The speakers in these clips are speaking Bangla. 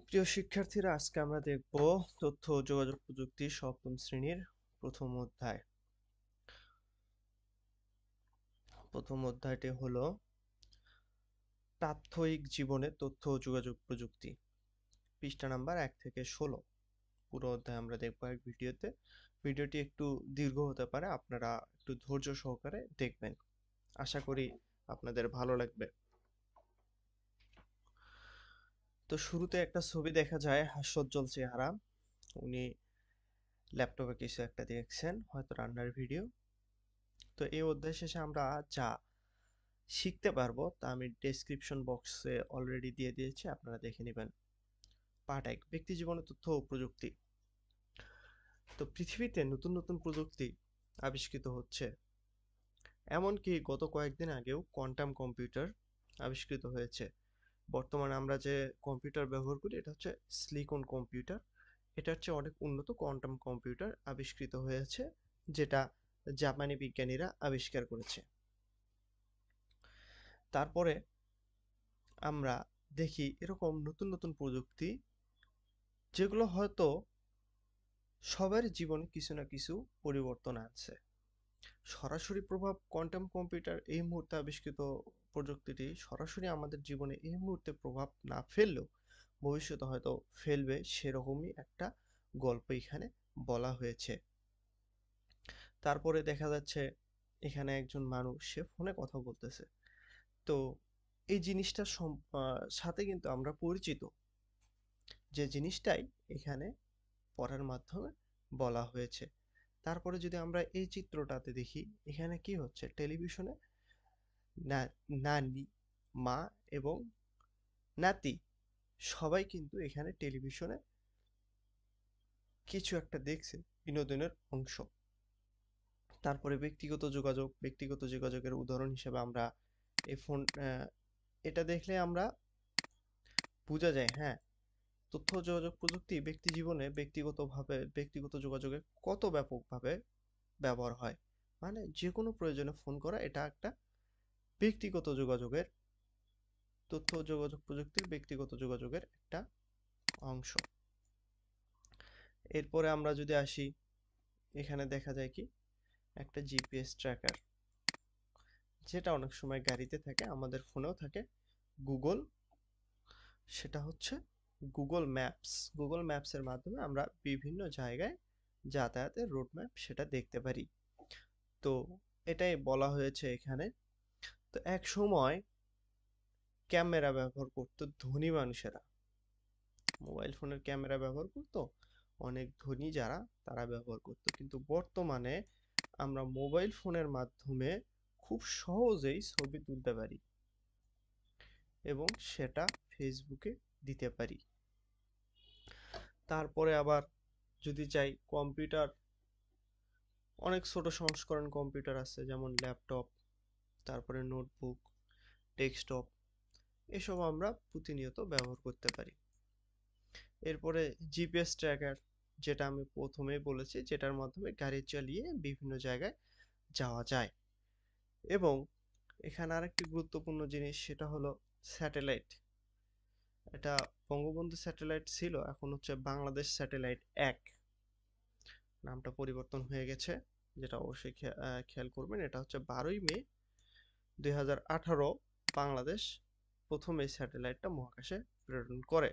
প্রিয় শিক্ষার্থীরা, আজকে আমরা দেখব তথ্য ও যোগাযোগ প্রযুক্তি সপ্তম শ্রেণীর প্রথম অধ্যায়। প্রথম অধ্যায়টি হলো প্রাত্যহিক জীবনে তথ্য ও যোগাযোগ প্রযুক্তি। পৃষ্ঠা নাম্বার 1 থেকে 16। পুরো অধ্যায় আমরা দেখব এক ভিডিওতে। ভিডিওটি একটু দীর্ঘ হতে পারে, আপনারা একটু ধৈর্য সহকারে দেখবেন। আশা করি আপনাদের ভালো লাগবে। তো শুরুতে একটা ছবি দেখা যায়, হাস্যোজ্জ্বল চেহারা। উনি ল্যাপটপে কিছু একটা দেখছেন, হয়তো রান্নার ভিডিও। তো এই অধ্যায় শেষে আমরা যা শিখতে পারবো তা আমি ডেসক্রিপশন বক্সে অলরেডি দিয়ে দিয়েছি, আপনারা দেখে নেবেন। পার্ট 1, ব্যক্তি জীবনে তথ্য ও প্রযুক্তি। তো পৃথিবীতে নতুন নতুন প্রযুক্তি আবিষ্কৃত হচ্ছে। এমনকি গত কয়েকদিন আগেও কোয়ান্টাম কম্পিউটার আবিষ্কৃত হয়েছে। বর্তমানে আমরা যে কম্পিউটার ব্যবহার করি এটা হচ্ছে সিলিকন কম্পিউটার। এটার চেয়ে অনেক উন্নত কোয়ান্টাম কম্পিউটার আবিষ্কৃত হয়েছে, যেটা জাপানি বিজ্ঞানীরা আবিষ্কার করেছে। তারপরে আমরা দেখি এরকম নতুন নতুন প্রযুক্তি, যেগুলো হয়তো সবার জীবনে কিছু না কিছু পরিবর্তন আনছে। সরাসরি প্রভাব কোয়ান্টাম কম্পিউটার এই মুহূর্তে আবিষ্কৃত প্রযুক্তিটি সরাসরি আমাদের জীবনে এই মুহূর্তে প্রভাব না ফেললেও ভবিষ্যতে হয়তো ফেলবে, সেরকমই একটা গল্প এখানে বলা হয়েছে। তারপরে দেখা যাচ্ছে এখানে একজন মানুষ, সে ফোনে কথা বলতেছে। তো এই জিনিসটার সাথে কিন্তু আমরা পরিচিত, যে জিনিসটাই এখানে পড়ার মাধ্যমে বলা হয়েছে। তারপরে যদি আমরা এই চিত্রটাতে দেখি, এখানে কি হচ্ছে, টেলিভিশনে নানি, মা এবং নাতি সবাই কিন্তু এখানে টেলিভিশনে কিছু একটা দেখছে, বিনোদনের অংশ। তারপরে ব্যক্তিগত যোগাযোগের উদাহরণ হিসেবে আমরা এই ফোন, এটা দেখলে আমরা বোঝা যায়, হ্যাঁ, তথ্য যোগাযোগ প্রযুক্তি ব্যক্তি জীবনে ব্যক্তিগত যোগাযোগে কত ব্যাপকভাবে ব্যবহার হয়। মানে যে কোনো প্রয়োজনে ফোন করা, এটা একটা ব্যক্তিগত যোগাযোগের, তথ্য যোগাযোগ প্রযুক্তির ব্যক্তিগত যোগাযোগের একটা অংশ। এরপরে আমরা যদি আসি, এখানে দেখা যায় কি, একটা জিপিএস ট্র্যাকার, যেটা অনেক সময় গাড়িতে থাকে, আমাদের ফোনেও থাকে। গুগল, সেটা হচ্ছে গুগল ম্যাপসের মাধ্যমে আমরা বিভিন্ন জায়গায় যাতায়াতের রুট ম্যাপ সেটা দেখতে পারি। তো এটাই বলা হয়েছে এখানে। তো এক সময় ক্যামেরা ব্যবহার করতো ধনী মানুষেরা, মোবাইল ফোনের ক্যামেরা ব্যবহার করতো অনেক ধনী যারা, তারা ব্যবহার করতো। কিন্তু বর্তমানে আমরা মোবাইল ফোনের মাধ্যমে খুব সহজেই ছবি তুলতে পারি এবং সেটা ফেসবুকে দিতে পারি। তারপরে আবার যদি চাই, কম্পিউটার, অনেক ছোট সংস্করণ কম্পিউটার আছে, যেমন ল্যাপটপ, তারপরে নোটবুক, ডেস্কটপ, এসব আমরা প্রতিনিয়ত ব্যবহার করতে পারি। এরপরে জিপিএস ট্র্যাকার, যেটা আমি প্রথমেই বলেছি, যেটার মাধ্যমে গাড়ি চালিয়ে বিভিন্ন জায়গায় যাওয়া যায়। এবং এখানে আরেকটি গুরুত্বপূর্ণ জিনিস, সেটা হলো স্যাটেলাইট। এটা বঙ্গবন্ধু স্যাটেলাইট ছিল, এখন হচ্ছে বাংলাদেশ স্যাটেলাইট 1, নামটা পরিবর্তন হয়ে গেছে, যেটা অবশ্যই খেয়াল করবেন। এটা হচ্ছে 12ই মে 2018 বাংলাদেশ প্রথম এই স্যাটেলাইটটা মহাকাশে প্রেরণ করে।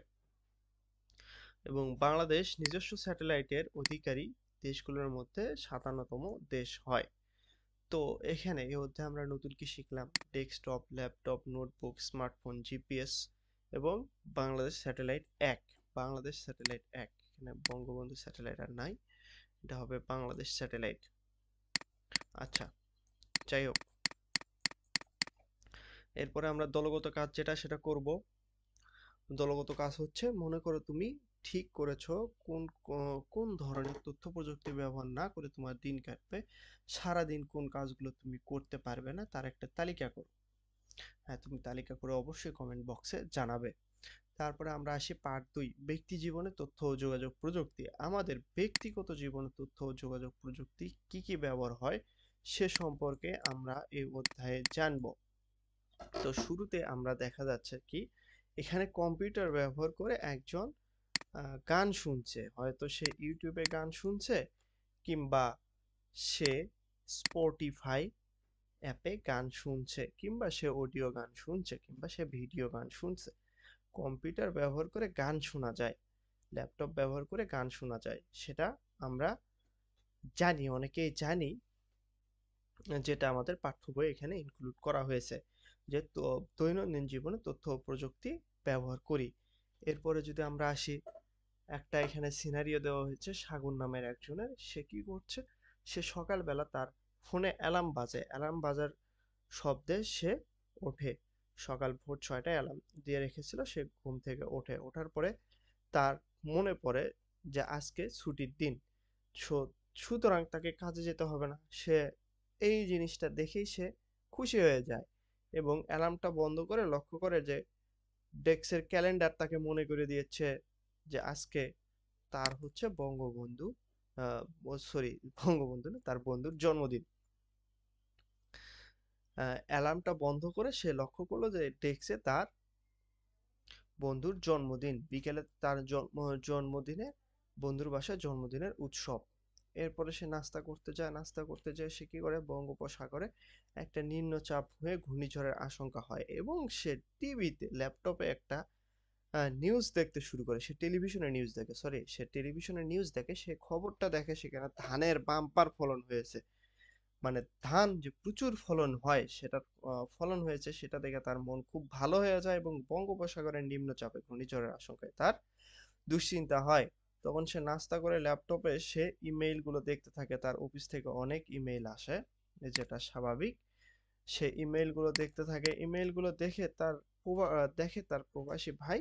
এবং বাংলাদেশ নিজস্ব স্যাটেলাইটের অধিকারী দেশগুলোর মধ্যে 57তম দেশ হয়। তো এখানে এই অধ্যায়ে আমরা নতুন কি শিখলাম, desktop, laptop, notebook, smartphone, GPS এবং বাংলাদেশ স্যাটেলাইট 1। বাংলাদেশ স্যাটেলাইট 1, এখানে বঙ্গবন্ধু স্যাটেলাইট আর নাই, এটা হবে বাংলাদেশ স্যাটেলাইট। আচ্ছা, যাই হোক, এরপরে আমরা দলগত কাজ যেটা সেটা করব। দলগত কাজ হচ্ছে, মনে করো তুমি ঠিক করেছো কোন ধরনের তথ্য প্রযুক্তি ব্যবহার না করে তোমার দিন কাটবে, সারাদিন কোন কাজগুলো তুমি করতে পারবে না, তার একটা তালিকা করো। হ্যাঁ, তুমি তালিকা করে অবশ্যই কমেন্ট বক্সে জানাবে। তারপরে আমরা আসি পার্ট 2, ব্যক্তি জীবনে তথ্য ও যোগাযোগ প্রযুক্তি। আমাদের ব্যক্তিগত জীবনে তথ্য ও যোগাযোগ প্রযুক্তি কি কি ব্যবহার হয় সে সম্পর্কে আমরা এই অধ্যায়ে জানব। তো শুরুতে আমরা দেখা যাচ্ছে কি, এখানে কম্পিউটার ব্যবহার করে একজন গান শুনছে, হয়তো সে ইউটিউবে গান শুনছে, কিংবা সে স্পটিফাই অ্যাপে গান শুনছে, কিংবা সে অডিও গান শুনছে, কিংবা সে ভিডিও গান শুনছে। কম্পিউটার ব্যবহার করে গান শোনা যায়, ল্যাপটপ ব্যবহার করে গান শোনা যায়, সেটা আমরা জানি, অনেকেই জানি, যেটা আমাদের পাঠ্য বই এখানে ইনক্লুড করা হয়েছে, যে দৈনন্দিন জীবনে তথ্য ও প্রযুক্তি ব্যবহার করি। এরপরে যদি আমরা আসি, একটা এখানে সিনারিও দেওয়া হয়েছে সাগর নামের একজনের। সে কি করছে, সে সকালবেলা তার ফোনে অ্যালার্ম বাজে, অ্যালার্ম বাজার শব্দে সে ওঠে। সকাল ভোর 6টায় অ্যালার্ম দিয়ে রেখেছিল, সে ঘুম থেকে ওঠে। ওঠার পরে তার মনে পড়ে যে আজকে ছুটির দিন, সুতরাং তাকে কাজে যেতে হবে না। সে এই জিনিসটা দেখেই সে খুশি হয়ে যায় এবং অ্যালার্মটা বন্ধ করে লক্ষ্য করে যে ডেস্কের ক্যালেন্ডার তাকে মনে করে দিয়েছে যে আজকে তার হচ্ছে বঙ্গবন্ধু, সরি, বঙ্গবন্ধু না, তার বন্ধুর জন্মদিন। অ্যালার্মটা বন্ধ করে সে লক্ষ্য করলো যে ডেস্কে তার বন্ধুর জন্মদিন, বিকেলে তার জন্মদিনে বন্ধুর বাসায় জন্মদিনের উৎসব। এরপরে সে নাস্তা করতে যায়, নাস্তা করতে যায় সে কি করে, বঙ্গোপসাগরে একটা নিম্নচাপ হয়ে ঘূর্ণিঝড়ের আশঙ্কা হয় এবং সে টিভিতে, ল্যাপটপে একটা নিউজ দেখতে শুরু করে। সে টেলিভিশনে নিউজ দেখে, সরি, সে টেলিভিশনে নিউজ দেখে, সে খবরটা দেখে সেখানে ধানের বাম্পার ফলন হয়েছে। মানে ধান যে প্রচুর ফলন হয়, সেটার ফলন হয়েছে, সেটা দেখে তার মন খুব ভালো হয়ে যায় এবং বঙ্গোপসাগরের নিম্নচাপে ঘূর্ণিঝড়ের আশঙ্কায় তার দুশ্চিন্তা হয়। তখন সে নাস্তা করে ল্যাপটপে সে ইমেইল গুলো দেখতে থাকে, তার অফিস থেকে অনেক ইমেইল আসে, যেটা স্বাভাবিক। সে ইমেইল গুলো দেখতে থাকে, ইমেইল গুলো দেখে দেখে তার প্রবাসী ভাই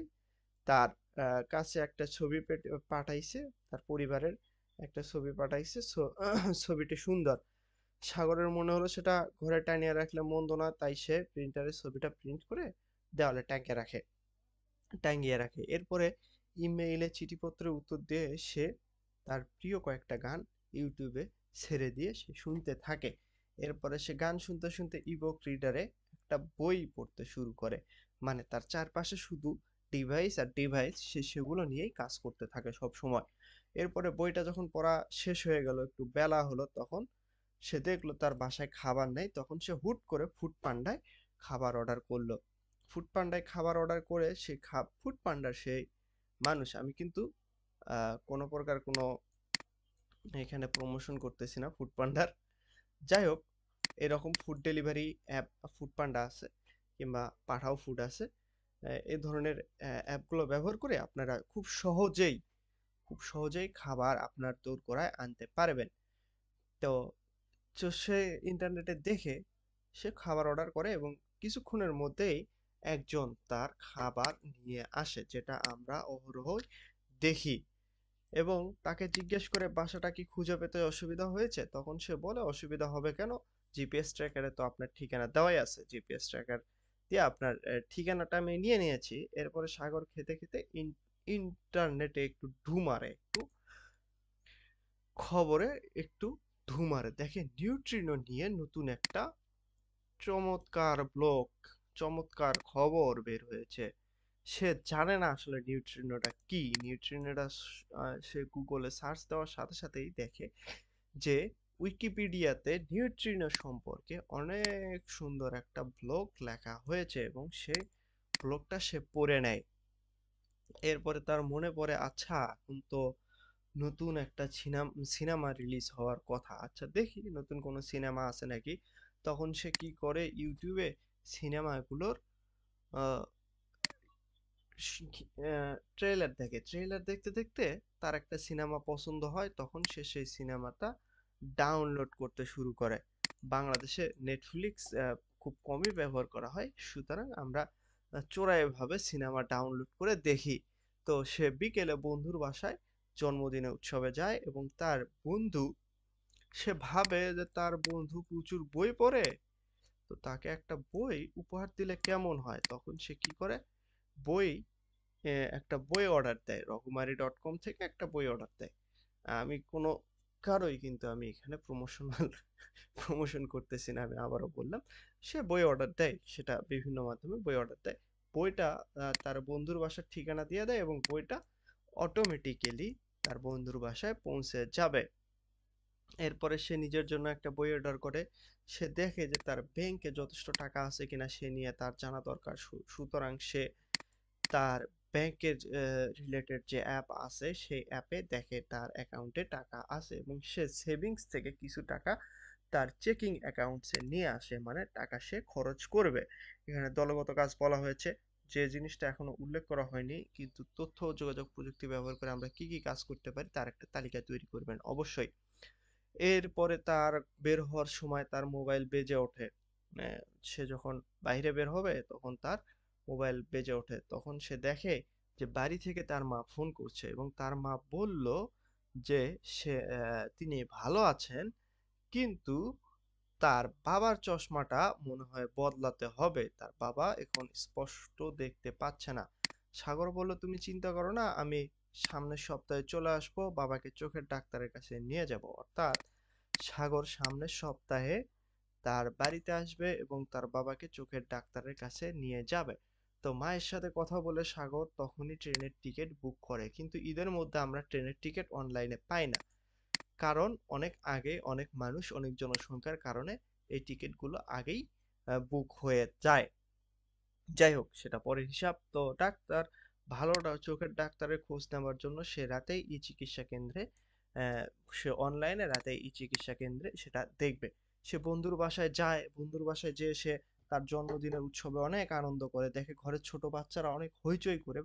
তার কাছে একটা ছবি পাঠাইছে, তার পরিবারের একটা ছবি পাঠাইছে। ছবিটি সুন্দর। সাগরের মনে হলো সেটা ঘরে টানিয়ে রাখলে মন্দ না, তাই সে প্রিন্টারের ছবিটা প্রিন্ট করে দেওয়ালে টাঙিয়ে রাখে। এরপরে ইমেইলে চিঠিপত্রের উত্তর দিয়ে সে তার প্রিয় কয়েকটা গান ইউটিউবে ছেড়ে দিয়ে সে শুনতে থাকে। এরপরে সে গান শুনতে শুনতে ইবুক রিডারে একটা বই পড়তে শুরু করে। মানে তার চারপাশে শুধু ডিভাইস আর ডিভাইস, সে সেগুলো নিয়েই কাজ করতে থাকে সব সময়। এরপরে বইটা যখন পড়া শেষ হয়ে গেল, একটু বেলা হলো, তখন সে দেখলো তার বাসায় খাবার নেই। তখন সে হুট করে ফুড পান্ডায় খাবার অর্ডার করলো। ফুড পান্ডায় খাবার অর্ডার করে সে ফুড পান্ডার সেই মানুষ, আমি কিন্তু কোনো প্রকার কোনো এখানে প্রমোশন করতেছি না ফুড পান্ডার। যাই হোক, এরকম ফুড ডেলিভারি অ্যাপ ফুড পান্ডা আছে, কিংবা পাঠাও ফুড আছে। এই ধরনের অ্যাপগুলো ব্যবহার করে আপনারা খুব সহজেই খাবার আপনার দোরগোড়ায় আনতে পারবেন। তো সে ইন্টারনেটে দেখে সে খাবার অর্ডার করে এবং কিছুক্ষণের মধ্যেই একজন তার খাবার নিয়ে আসে, যেটা আমরা অহরহই দেখি। এবং তাকে জিজ্ঞেস করে বাসাটা কি খুঁজে পেতে অসুবিধা হয়েছে, তখন সে বলে অসুবিধা হবে কেন, জিপিএস ট্র্যাকারে তো আপনার ঠিকানা দেওয়াই আছে, জিপিএস ট্র্যাকার দিয়ে আপনার ঠিকানাটা আমি নিয়ে নিয়েছি। এরপরে সাগর খেতে খেতে ইন্টারনেটে একটু ঢু মারে, খবরে একটু ঢু মারে, দেখে নিউট্রিনো নিয়ে নতুন একটা চমৎকার ব্লগ, চমৎকার খবর বের হয়েছে। সে জানে না আসলে নিউট্রিনোটা কি। নিউট্রিনোটা সে গুগলে সার্চ দেওয়ার সাথে সাথেই দেখে যে উইকিপিডিয়াতে নিউট্রিনো সম্পর্কে অনেক সুন্দর একটা ব্লগ লেখা হয়েছে এবং সেই ব্লগটা সে পড়ে নেয়। এরপরে তার মনে পড়ে, আচ্ছা এখন তো নতুন একটা সিনেমা রিলিজ হওয়ার কথা, আচ্ছা দেখি নতুন কোনো সিনেমা আছে নাকি। তখন সে কি করে, ইউটিউবে সিনেমাগুলোর ট্রেলার দেখে। ট্রেলার দেখতে দেখতে তার একটা সিনেমা পছন্দ হয়, তখন সে সেই সিনেমাটা ডাউনলোড করতে শুরু করে। বাংলাদেশে নেটফ্লিক্স খুব কমই ব্যবহার করা হয়, সুতরাং আমরা চোরাইভাবে সিনেমা ডাউনলোড করে দেখি। তো সে বিকেলে বন্ধুর বাসায় জন্মদিনে উৎসবে যায় এবং তার বন্ধু, সে ভাবে যে তার বন্ধু প্রচুর বই পড়ে, তো তাকে একটা বই উপহার দিলে কেমন হয়। তখন সে কি করে, বই একটা বই অর্ডার দেয়, রকমারি.com থেকে একটা বই অর্ডার দেয়। আমি কোনো কারোই কিন্তু আমি এখানে প্রমোশন করতেছি না, আমি আবারও বললাম। সে বই অর্ডার দেয়, সেটা বিভিন্ন মাধ্যমে বই অর্ডার দেয়। বইটা তার বন্ধুর বাসার ঠিকানা দিয়ে দেয় এবং বইটা অটোমেটিক্যালি তার বন্ধুর বাসায় পৌঁছে যাবে। এরপরে সে নিজের জন্য একটা বই অর্ডার করে। সে দেখে যে তার ব্যাংকে যথেষ্ট টাকা আছে কিনা সে নিয়ে তার জানা দরকার। সুতরাং সে তার ব্যাংকের রিলেটেড যে অ্যাপ আছে সেই অ্যাপে দেখে তার অ্যাকাউন্টে টাকা আছে এবং সে সেভিংস থেকে কিছু টাকা তার চেকিং অ্যাকাউন্টসে নিয়ে আসে, মানে টাকা সে খরচ করবে। এখানে দলগত কাজ বলা হয়েছে, যে জিনিসটা এখনো উল্লেখ করা হয়নি, কিন্তু তথ্য ও যোগাযোগ প্রযুক্তি ব্যবহার করে আমরা কি কি কাজ করতে পারি তার একটা তালিকা তৈরি করবেন অবশ্যই। এরপরে তার বের হওয়ার সময় তার মোবাইল বেজে ওঠে। সে যখন বাইরে বের হবে তখন তার মোবাইল বেজে ওঠে, তখন সে দেখে যে বাড়ি থেকে তার মা ফোন করছে এবং তার মা বলল যে তিনি ভালো আছেন, কিন্তু তার বাবার চশমাটা মনে হয় বদলাতে হবে, তার বাবা এখন স্পষ্ট দেখতে পাচ্ছে না। সাগর বলল, তুমি চিন্তা করো না, আমি সামনের সপ্তাহে চলে আসবো, বাবাকে চোখের ডাক্তারের কাছে নিয়ে যাব। অর্থাৎ সাগর সামনের সপ্তাহে তার বাড়িতে আসবে এবং তার বাবাকে চোখের ডাক্তারের কাছে নিয়ে যাবে। তো মায়ের সাথে কথা বলে সাগর তখনই ট্রেনের টিকিট বুক করে, কিন্তু ঈদের মধ্যে আমরা ট্রেনের টিকিট অনলাইনে পাই না, কারণ অনেক আগে অনেক মানুষ অনেক জনসংখ্যার কারণে এই টিকিটগুলো আগেই বুক হয়ে যায়। যাই হোক, সেটা পরের হিসাব। তো ডাক্তার, চোখের ডাক্তারের খোঁজ নেওয়ার জন্য সে রাতেই ই চিকিৎসা কেন্দ্রে আহ, সে অনলাইনে রাতেই ই চিকিৎসা কেন্দ্রে সেটা দেখবে। সে বন্ধুর বাসায় যায়, বন্ধুর বাসায় যেয়ে সে তার জন্মদিনের উৎসবে অনেক আনন্দ করে, দেখে ঘরের ছোট বাচ্চারা অনেক হইচই করে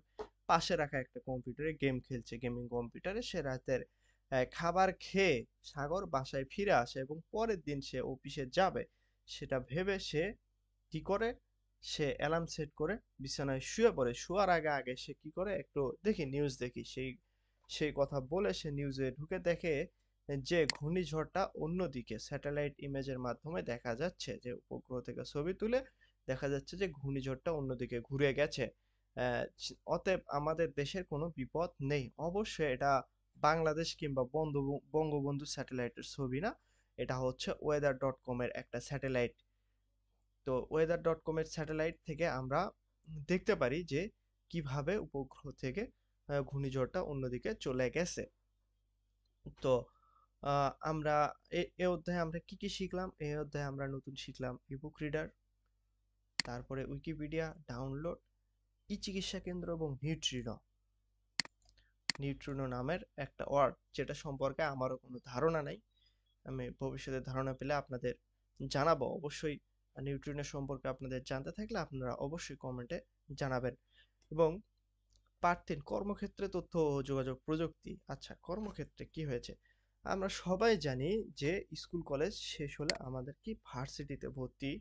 পাশে রাখা একটা কম্পিউটারে গেম খেলছে। গেমিং কম্পিউটারে সে রাতের খাবার খেয়ে সাগর বাসায় ফিরে আসে এবং পরের দিন সে অফিসে যাবে সেটা ভেবে সে কি করে, সে অ্যালার্ম সেট করে বিছানায় শুয়ে পড়ে। শোয়ার আগে আগে সে কি করে, একটু দেখি নিউজ দেখি, সেই কথা বলে সে নিউজে ঢুকে দেখে যে ঘূর্ণিঝড়টা অন্যদিকে স্যাটেলাইট ইমেজের মাধ্যমে দেখা যাচ্ছে, যে উপগ্রহ থেকে ছবি তুলে দেখা যাচ্ছে যে ঘূর্ণিঝড়টা অন্যদিকে ঘুরে গেছে। অতএব আমাদের দেশের কোনো বিপদ নেই। অবশ্যই এটা বাংলাদেশ কিংবা বঙ্গবন্ধু স্যাটেলাইটের ছবি না, এটা হচ্ছে weather.com এর একটা স্যাটেলাইট। তো weather.com এর স্যাটেলাইট থেকে আমরা দেখতে পারি যে কিভাবে উপগ্রহ থেকে ঘূর্ণিঝড়টা অন্যদিকে চলে গেছে। তো আমরা এ অধ্যায়ে আমরা কি কি শিখলাম? এই অধ্যায়ে আমরা নতুন শিখলাম ইবুক রিডার, তারপরে উইকিপিডিয়া ডাউনলোড, ই চিকিৎসা কেন্দ্র এবং নিউট্রিনো নামের একটা ওয়ার্ড, যেটা সম্পর্কে আমারও কোনো ধারণা নাই। আমি ভবিষ্যতে ধারণা পেলে আপনাদের জানাবো অবশ্যই। নিউট্রিনো সম্পর্কে আপনাদের জানতে থাকলে আপনারা অবশ্যই কমেন্টে জানাবেন। এবং পার্ট 3, কর্মক্ষেত্রে তথ্য ও যোগাযোগ প্রযুক্তি। আচ্ছা, কর্মক্ষেত্রে কি হয়েছে? আমরা সবাই জানি যে স্কুল কলেজ শেষ হলে আমাদের কি ভার্সিটিতে ভর্তি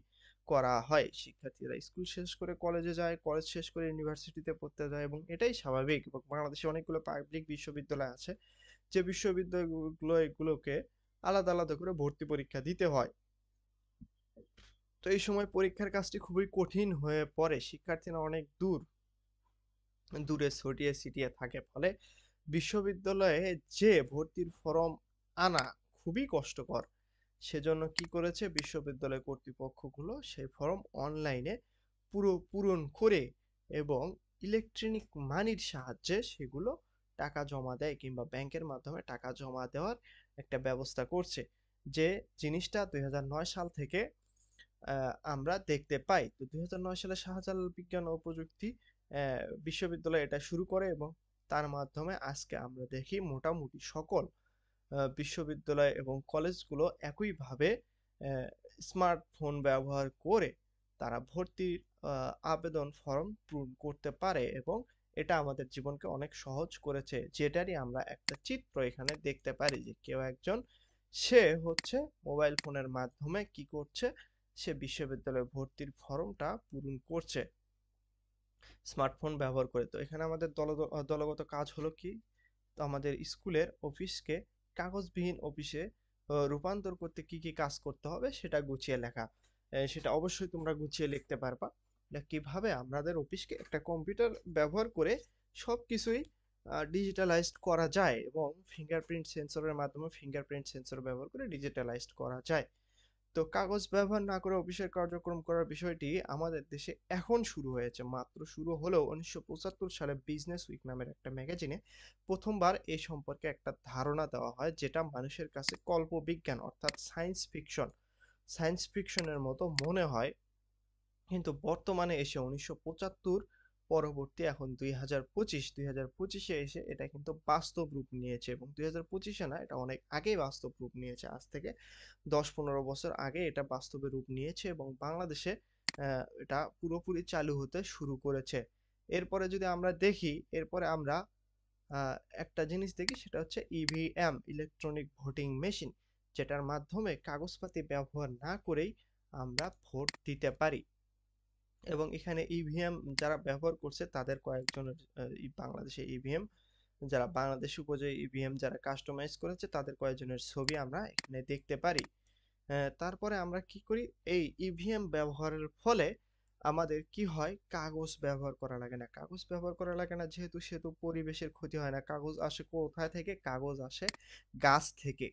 করা হয়। শিক্ষার্থীরা স্কুল শেষ করে কলেজে যায়, কলেজ শেষ করে ইউনিভার্সিটিতে পড়তে যায় এবং এটাই স্বাভাবিক। এবং বাংলাদেশে অনেকগুলো পাবলিক বিশ্ববিদ্যালয় আছে যে বিশ্ববিদ্যালয়গুলোকে আলাদা আলাদা করে ভর্তি পরীক্ষা দিতে হয়। তো এই সময় পরীক্ষার কাজটি খুবই কঠিন হয়ে পড়ে, শিক্ষার্থীরা অনেক দূরে ছড়িয়ে ছিটিয়ে থাকে, ফলে বিশ্ববিদ্যালয়ে যে ভর্তির ফর্ম আনা খুবই কষ্টকর। সেজন্য কি করেছে বিশ্ববিদ্যালয় কর্তৃপক্ষগুলো, সেই ফর্ম অনলাইনে পূরণ করে এবং ইলেকট্রনিক মানির সাহায্যে সেগুলো টাকা জমা দেয় কিংবা ব্যাংকের মাধ্যমে টাকা জমা দেওয়ার একটা ব্যবস্থা করছে, যে জিনিসটা 2009 সাল থেকে আমরা দেখতে পাই। তো 2009 সালে শাহজালাল বিজ্ঞান ও প্রযুক্তি বিশ্ববিদ্যালয় এটা শুরু করে এবং তার মাধ্যমে আজকে আমরা দেখি মোটামুটি সকল বিশ্ববিদ্যালয় এবং কলেজগুলো একইভাবে স্মার্টফোন ব্যবহার করে তারা ভর্তির আবেদন ফর্ম পূরণ করতে পারে এবং এটা আমাদের জীবনকে অনেক সহজ করেছে, যেটারই আমরা একটা চিত্র এখানে দেখতে পারি যে কেউ একজন সে হচ্ছে মোবাইল ফোনের মাধ্যমে কি করছে, সে বিশ্ববিদ্যালয়ে ভর্তির ফর্মটা পূরণ করছে স্মার্টফোন ব্যবহার করে। তো এখানে আমাদের দলগত কাজ হলো কি, তো আমাদের স্কুলের অফিসকে কাগজবিহীন অফিসে রূপান্তর করতে কি কি কাজ করতে হবে সেটা গুছিয়ে লেখা। সেটা অবশ্যই তোমরা গুছিয়ে লিখতে পারবা। এটা কিভাবে আমাদের অফিসকে একটা কম্পিউটার ব্যবহার করে সবকিছুই ডিজিটালাইজড করা যায় এবং ফিঙ্গারপ্রিন্ট সেন্সরের মাধ্যমে ফিঙ্গারপ্রিন্ট সেন্সর ব্যবহার করে ডিজিটালাইজড করা যায়। তো কাগজ ব্যবহার না করে অফিসের কার্যক্রম করার বিষয়টি আমাদের দেশে এখন শুরু হয়েছে। মাত্র শুরু হলেও ১৯৭৫ সালে বিজনেস উইক নামের একটা ম্যাগাজিনে প্রথমবার এ সম্পর্কে একটা ধারণা দেওয়া হয়, যেটা মানুষের কাছে কল্পবিজ্ঞান অর্থাৎ সায়েন্স ফিকশনের মতো মনে হয়। কিন্তু বর্তমানে এসে ১৯৭৫ পরবর্তী এখন ২০২৫ এসে এটা কিন্তু বাস্তব রূপ নিয়েছে, এবং ২০২৫ না, এটা অনেক আগেই বাস্তব রূপ নিয়েছে। আজ থেকে ১০-১৫ বছর আগে এটা বাস্তবে রূপ নিয়েছে এবং বাংলাদেশে এটা পুরোপুরি চালু হতে শুরু করেছে। এরপরে যদি আমরা দেখি, এরপরে আমরা একটা জিনিস দেখি, সেটা হচ্ছে ইভিএম, ইলেকট্রনিক ভোটিং মেশিন, যেটার মাধ্যমে কাগজপাতি ব্যবহার না করেই আমরা ভোট দিতে পারি। এবং এখানে ইভিএম যারা ব্যবহার করছে তাদের কয়েকজনের বাংলাদেশে ইভিএম যারা বাংলাদেশ উপযোগী ইভিএম যারা কাস্টমাইজ করেছে তাদের কয়েকজনের ছবি আমরা এখানে দেখতে পারি। তারপরে আমরা কি করি, এই ইভিএম ব্যবহারের ফলে আমাদের কি হয়, কাগজ ব্যবহার করা লাগে না। কাগজ ব্যবহার করা লাগে না যেহেতু, সেহেতু পরিবেশের ক্ষতি হয় না। কাগজ আসে কোথায় থেকে? কাগজ আসে গাছ থেকে।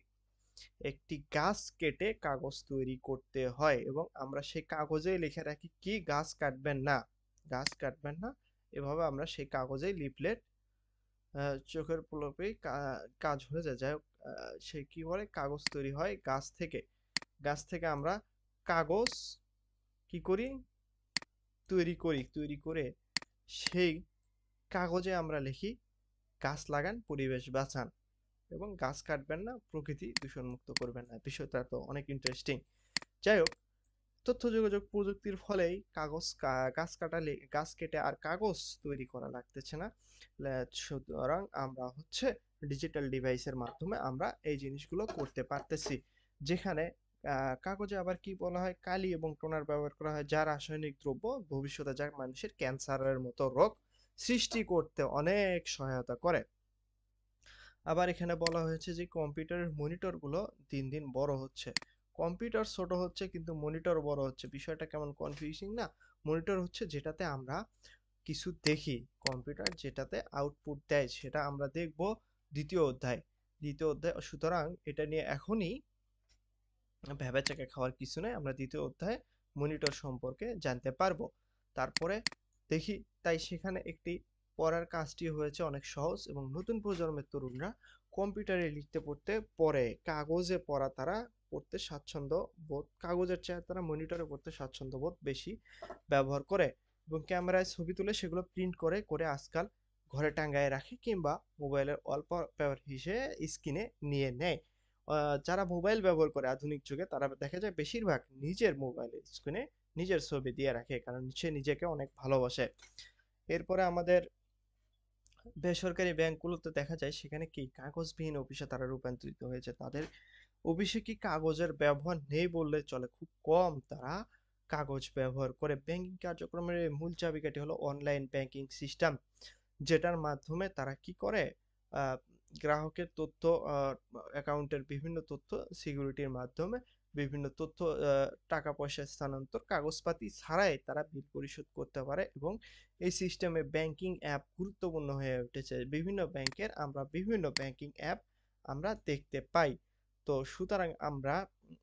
একটি গাছ কেটে কাগজ তৈরি করতে হয় এবং আমরা সেই কাগজেই লিখে রাখি কি, গাছ কাটবেন না, গাছ কাটবেন না। এভাবে আমরা সেই কাগজেই লিফলেট, চোখের পলকেই কাজ হয়ে যায়। যাই হোক, সে কি করে, কাগজ তৈরি হয় গাছ থেকে। গাছ থেকে আমরা কাগজ কি করি, তৈরি করে সেই কাগজে আমরা লিখি গাছ লাগান, পরিবেশ বাঁচান এবং গাছ কাটবেন না, প্রকৃতি দূষণমুক্ত করবেন না। বিষয়টা তো অনেক ইন্টারেস্টিং। যাই হোক, তথ্য যোগাযোগ প্রযুক্তির ফলেই গাছ কেটে আর কাগজ তৈরি করা লাগতেছে না। সুতরাং আমরা হচ্ছে ডিজিটাল ডিভাইসের মাধ্যমে আমরা এই জিনিসগুলো করতে পারতেছি। যেখানে কাগজে আবার কি বলা হয়, কালি এবং টোনার ব্যবহার করা হয়, যা রাসায়নিক দ্রব্য ভবিষ্যতে যা মানুষের ক্যান্সারের মতো রোগ সৃষ্টি করতে অনেক সহায়তা করে। আবার এখানে বলা হয়েছে যে কম্পিউটারের মনিটরগুলো দিন দিন বড় হচ্ছে। কম্পিউটার ছোট হচ্ছে কিন্তু মনিটর বড় হচ্ছে। বিষয়টা কেমন কনফিউজিং না? মনিটর হচ্ছে যেটাতে আমরা কিছু দেখি, কম্পিউটার যেটাতে আউটপুট দেয় সেটা আমরা দেখব দ্বিতীয় অধ্যায়। সুতরাং এটা নিয়ে এখনই ভেবেচাকা খাওয়ার কিছু নেই, আমরা দ্বিতীয় অধ্যায়ে মনিটর সম্পর্কে জানতে পারবো। তারপরে দেখি, তাই সেখানে একটি পড়ার কাজটি হয়েছে অনেক সহজ এবং নতুন প্রজন্মের তরুণরা কম্পিউটারে লিখতে পড়তে পড়ে, কাগজে পড়া তারা পড়তে স্বাচ্ছন্দ্য বোধ, কাগজের চেয়ে তারা মনিটরে পড়তে স্বাচ্ছন্দ্য বোধ বেশি ব্যবহার করে এবং ক্যামেরায় ছবি তুলে সেগুলো প্রিন্ট করে আজকাল ঘরে টাঙ্গায় রাখে কিংবা মোবাইলের ওয়ালপেপার হিসেবে স্ক্রিনে নিয়ে নেয়। যারা মোবাইল ব্যবহার করে আধুনিক যুগে তারা দেখা যায় বেশিরভাগ নিজের মোবাইলের স্ক্রিনে নিজের ছবি দিয়ে রাখে, কারণ সে নিজেকে অনেক ভালোবাসে। এরপরে আমাদের বেসরকারি ব্যাংকগুলোতে দেখা যায় সেখানে কি কাগজবিহীন অফিসে তারা রূপান্তরিত হয়েছে। তাদের অফিসে কি কাগজের ব্যবহার নেই বললে চলে, খুব কম তারা কাগজ ব্যবহার করে। ব্যাংকিং কার্যক্রমের মূল চাবিকাঠি হলো অনলাইন ব্যাংকিং সিস্টেম, যেটার মাধ্যমে তারা কি করে, আহ, গ্রাহকের তথ্য, অ্যাকাউন্টের বিভিন্ন তথ্য সিকিউরিটির মাধ্যমে বিভিন্ন তথ্য, টাকা পয়সা স্থানান্তর কাগজপাতি ছাড়াই তারা বিল পরিশোধ করতে পারে এবং এই সিস্টেমে ব্যাংকিং অ্যাপ গুরুত্বপূর্ণ হয়ে উঠেছে। বিভিন্ন ব্যাংকিং অ্যাপ আমরা দেখতে পাই। তো সুতরাং আমরা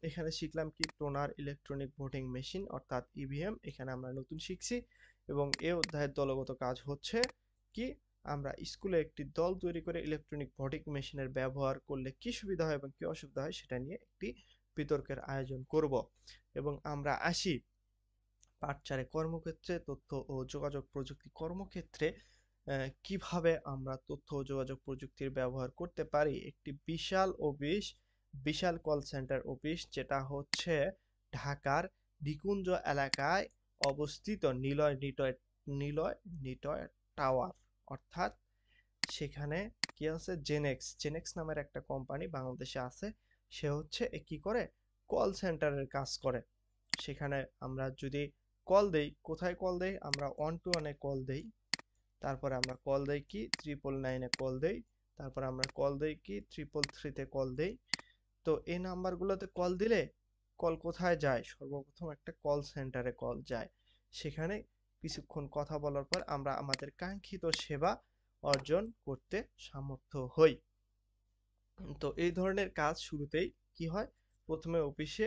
এখানে শিখলাম কি, টোনার, ইলেকট্রনিক ভোটিং মেশিন অর্থাৎ ইভিএম, এখানে আমরা নতুন শিখছি। এবং এই অধ্যায়ের দলগত কাজ হচ্ছে কি, আমরা স্কুলে একটি দল তৈরি করে ইলেকট্রনিক ভোটিং মেশিনের ব্যবহার করলে কি সুবিধা হয় এবং কি অসুবিধা হয় সেটা নিয়ে একটি বিতর্কের আয়োজন করব। এবং আমরা আসি পার্ট 4 কর্মক্ষেত্রে তথ্য ও যোগাযোগ প্রযুক্তি কর্মক্ষেত্রে কিভাবে আমরা তথ্য ও যোগাযোগ প্রযুক্তির ব্যবহার করতে পারি। একটি বিশাল কল সেন্টার অফিস, যেটা হচ্ছে ঢাকার নিকুঞ্জ এলাকায় অবস্থিত নিলয় নিটয় টাওয়ার, অর্থাৎ সেখানে কি আছে, জেনেক্স নামের একটা কোম্পানি বাংলাদেশে আছে। সে হচ্ছে কি করে, কল সেন্টারের কাজ করে। সেখানে আমরা যদি কল দেই, কোথায় কল দেই, আমরা 121-এ কল দেই, তারপরে আমরা কল দেই কি 999-এ কল দেই, তারপরে আমরা কল দেই কি 333-তে কল দেই। তো এই নাম্বারগুলোতে কল দিলে কল কোথায় যায়, সর্বপ্রথম একটা কল সেন্টারে কল যায়। সেখানে কিছুক্ষণ কথা বলার পর আমরা আমাদের কাঙ্ক্ষিত সেবা অর্জন করতে সামর্থ্য হই। তো এই ধরনের কাজ শুরুতেই কি হয়, প্রথমে অফিসে